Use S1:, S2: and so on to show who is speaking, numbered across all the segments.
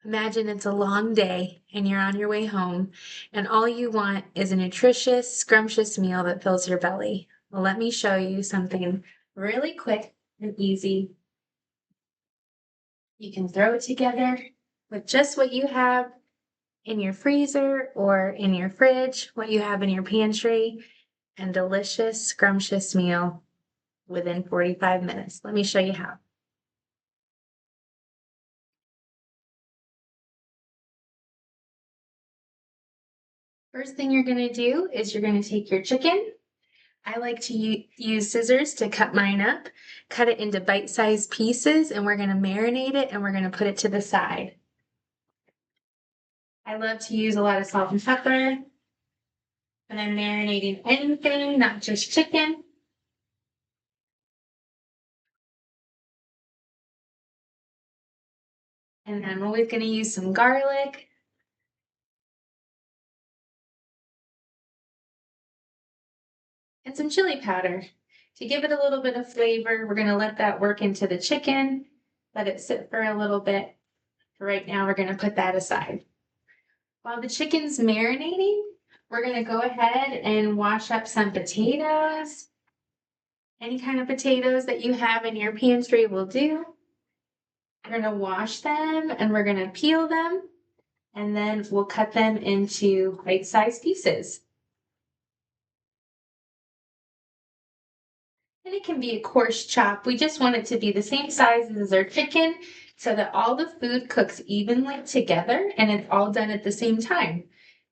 S1: Imagine it's a long day and you're on your way home, and all you want is a nutritious, scrumptious meal that fills your belly. Well, let me show you something really quick and easy. You can throw it together with just what you have in your freezer or in your fridge, what you have in your pantry, and delicious, scrumptious meal within 45 minutes. Let me show you how. First thing you're going to do is you're going to take your chicken. I like to use scissors to cut mine up, cut it into bite-sized pieces, and we're going to marinate it and we're going to put it to the side. I love to use a lot of salt and pepper when I'm marinating anything, not just chicken. And I'm always going to use some garlic. And some chili powder. To give it a little bit of flavor, we're going to let that work into the chicken, let it sit for a little bit. For right now, we're going to put that aside. While the chicken's marinating, we're going to go ahead and wash up some potatoes. Any kind of potatoes that you have in your pantry will do. We're going to wash them and we're going to peel them, and then we'll cut them into bite-sized pieces. And it can be a coarse chop. We just want it to be the same size as our chicken so that all the food cooks evenly together and it's all done at the same time.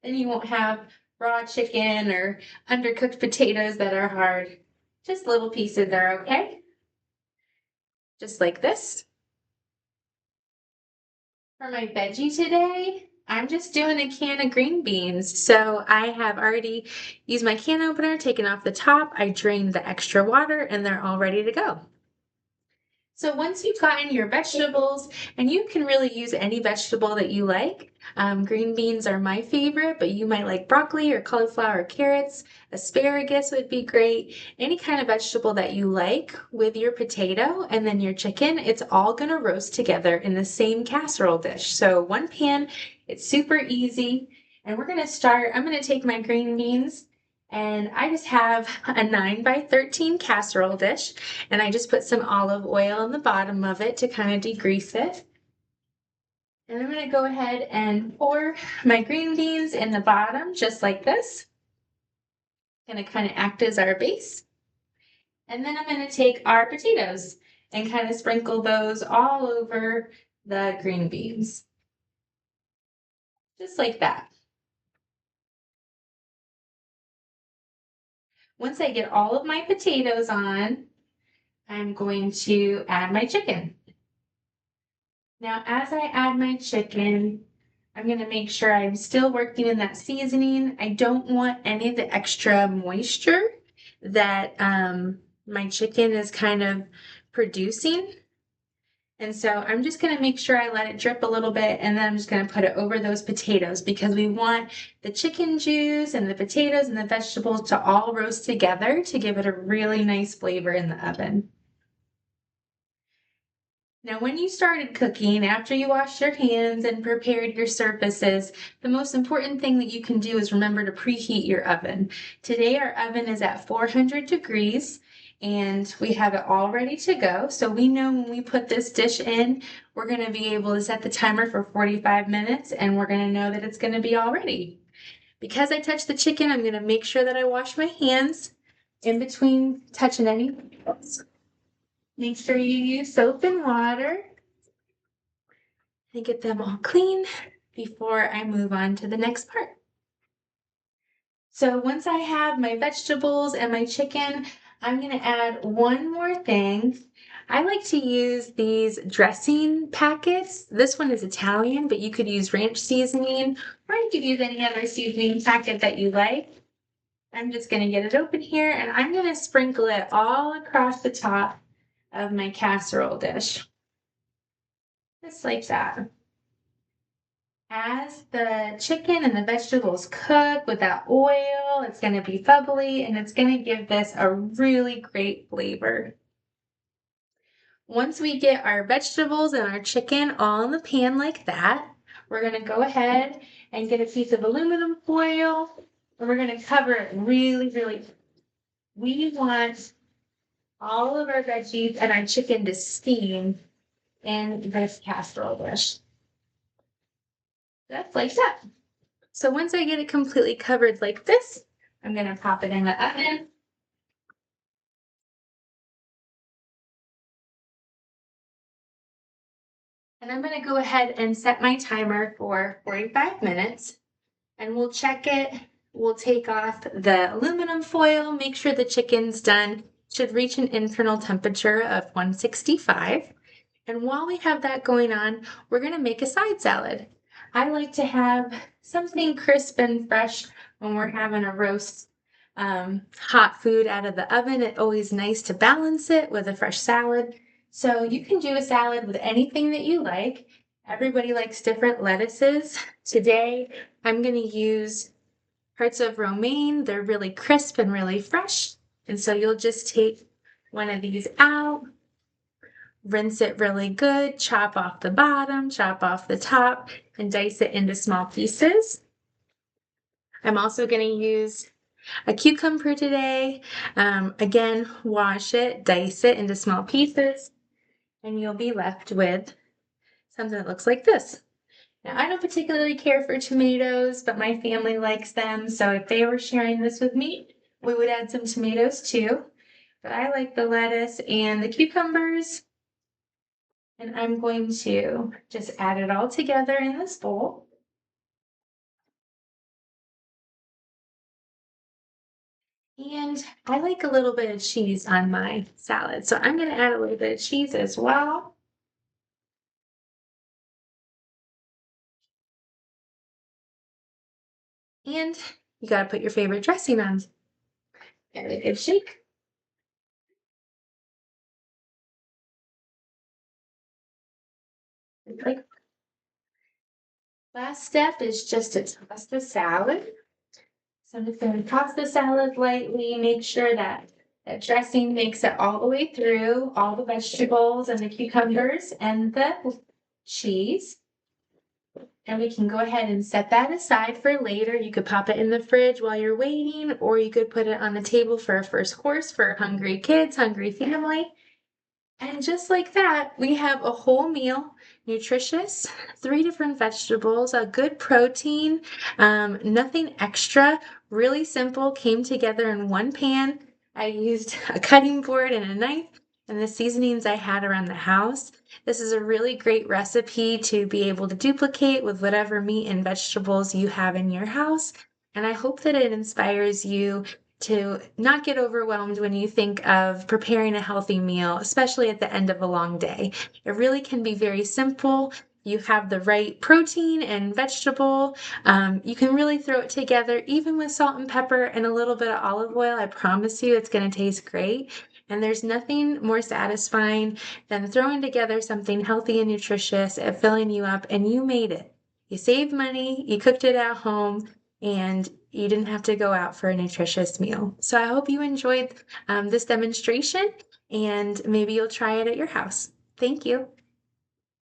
S1: Then you won't have raw chicken or undercooked potatoes that are hard. Just little pieces are okay. Just like this. For my veggie today, I'm just doing a can of green beans. So I have already used my can opener, taken off the top. I drained the extra water and they're all ready to go. So once you've gotten your vegetables, and you can really use any vegetable that you like. Green beans are my favorite, but you might like broccoli or cauliflower or carrots. Asparagus would be great. Any kind of vegetable that you like with your potato and then your chicken, it's all going to roast together in the same casserole dish. So one pan, it's super easy. And we're going to start, I'm going to take my green beans, and I just have a 9 by 13 casserole dish, and I just put some olive oil in the bottom of it to kind of degrease it. And I'm going to go ahead and pour my green beans in the bottom just like this. Going to kind of act as our base. And then I'm going to take our potatoes and kind of sprinkle those all over the green beans. Just like that. Once I get all of my potatoes on, I'm going to add my chicken. Now, as I add my chicken, I'm going to make sure I'm still working in that seasoning. I don't want any of the extra moisture that my chicken is kind of producing. And so I'm just going to make sure I let it drip a little bit, and then I'm just going to put it over those potatoes because we want the chicken juice and the potatoes and the vegetables to all roast together to give it a really nice flavor in the oven. Now, when you started cooking, after you washed your hands and prepared your surfaces, the most important thing that you can do is remember to preheat your oven. Today, our oven is at 400 degrees and we have it all ready to go. So we know when we put this dish in, we're going to be able to set the timer for 45 minutes and we're going to know that it's going to be all ready. Because I touched the chicken, I'm going to make sure that I wash my hands in between touching anything else. Make sure you use soap and water and get them all clean before I move on to the next part. So once I have my vegetables and my chicken, I'm going to add one more thing. I like to use these dressing packets. This one is Italian, but you could use ranch seasoning, or you could use any other seasoning packet that you like. I'm just going to get it open here, and I'm going to sprinkle it all across the top of my casserole dish. Just like that. As the chicken and the vegetables cook with that oil, it's going to be bubbly and it's going to give this a really great flavor. Once we get our vegetables and our chicken all in the pan like that, we're going to go ahead and get a piece of aluminum foil, and we're going to cover it really, really. We want all of our veggies and our chicken to steam in this casserole dish. Just like that. So once I get it completely covered like this, I'm going to pop it in the oven. And I'm going to go ahead and set my timer for 45 minutes. And we'll check it. We'll take off the aluminum foil, make sure the chicken's done. Should reach an internal temperature of 165. And while we have that going on, we're going to make a side salad. I like to have something crisp and fresh when we're having a roast hot food out of the oven. It's always nice to balance it with a fresh salad. So you can do a salad with anything that you like. Everybody likes different lettuces. Today, I'm going to use hearts of romaine. They're really crisp and really fresh. And so you'll just take one of these out, rinse it really good, chop off the bottom, chop off the top, and dice it into small pieces. I'm also going to use a cucumber today. Again, wash it, dice it into small pieces, and you'll be left with something that looks like this. Now, I don't particularly care for tomatoes, but my family likes them. So if they were sharing this with me, we would add some tomatoes too. But I like the lettuce and the cucumbers. And I'm going to just add it all together in this bowl. And I like a little bit of cheese on my salad. So I'm going to add a little bit of cheese as well. And you got to put your favorite dressing on. And a good shake. Like, last step is just to toss the salad. So I'm just going to toss the salad lightly, make sure that that dressing makes it all the way through, all the vegetables and the cucumbers and the cheese. And we can go ahead and set that aside for later. You could pop it in the fridge while you're waiting, or you could put it on the table for a first course for hungry kids, hungry family. And just like that, we have a whole meal, nutritious, 3 different vegetables, a good protein, nothing extra, really simple, came together in one pan. I used a cutting board and a knife and the seasonings I had around the house. This is a really great recipe to be able to duplicate with whatever meat and vegetables you have in your house. And I hope that it inspires you to not get overwhelmed when you think of preparing a healthy meal, especially at the end of a long day. It really can be very simple. You have the right protein and vegetable. You can really throw it together, even with salt and pepper and a little bit of olive oil. I promise you it's going to taste great. And there's nothing more satisfying than throwing together something healthy and nutritious and filling you up, and you made it. You saved money, you cooked it at home, and you didn't have to go out for a nutritious meal. So I hope you enjoyed this demonstration, and maybe you'll try it at your house. Thank you.